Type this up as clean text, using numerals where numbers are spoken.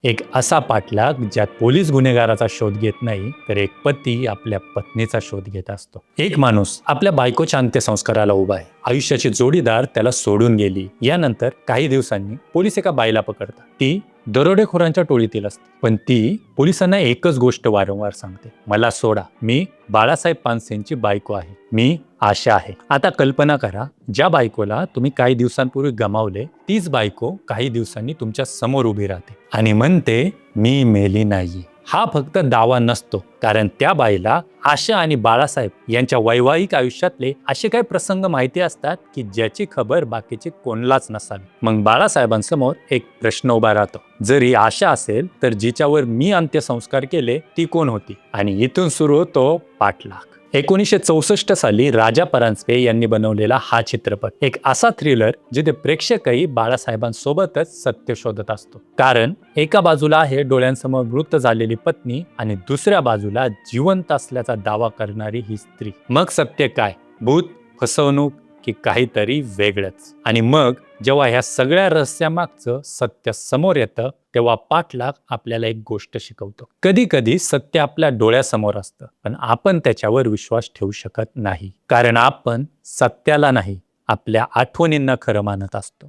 एक असा पाठलाग ज्यात पोलीस गुन्हेगाराचा शोध घेत नाही तर एक पती आपल्या पत्नीचा शोध घेत असतो. एक माणूस आपल्या बायकोच्या अंत्यसंस्काराला उभा आहे. आयुष्याची जोडीदार त्याला सोडून गेली. यानंतर काही दिवसांनी पोलीस एका बाईला पकडतात. ती दरोडेखोरांच्या टोळीतील असते, पण ती पोलिसांना एकच गोष्ट वारंवार सांगते, मला सोडा, मी बाळासाहेब पानसेंची बायको आहे, मी आशा आहे. आता कल्पना करा, ज्या बायकोला तुम्ही काही दिवसांपूर्वी गमावले तीच बायको काही दिवसांनी तुमच्या समोर उभी राहते आणि म्हणते मी मेली नाही. हा फक्त दावा नसतो, कारण त्या बाईला आशा आणि बाळासाहेब यांच्या वैवाहिक आयुष्यातले असे काही प्रसंग माहिती असतात की ज्याची खबर बाकीचे कोणालाच नसावी. मग बाळासाहेबांसमोर एक प्रश्न उभा राहतो, जरी आशा असेल तर जिच्यावर मी अंत्यसंस्कार केले ती कोण होती? आणि इथून सुरू होतो पाठलाग. 1964 साली राजा परांजपे यांनी बनवलेला हा चित्रपट एक असा थ्रिलर जिथे प्रेक्षकही बाळासाहेबांसोबतच सत्य शोधत असतो. कारण एका बाजूला आहे डोळ्यांसमोर मृत झालेली पत्नी आणि दुसऱ्या बाजूला जिवंत असल्याचा दावा करणारी ही स्त्री. मग सत्य काय? भूत, फसवणूक की काहीतरी वेगळंच? आणि मग जेव्हा ह्या सगळ्या रहस्यामागचं सत्य समोर येतं तेव्हा पाठलाग आपल्याला एक गोष्ट शिकवतो. कधी कधी सत्य आपल्या डोळ्यासमोर असतं, पण आपण त्याच्यावर विश्वास ठेवू शकत नाही, कारण आपण सत्याला नाही, आपल्या आठवणींना खरं मानत असतो.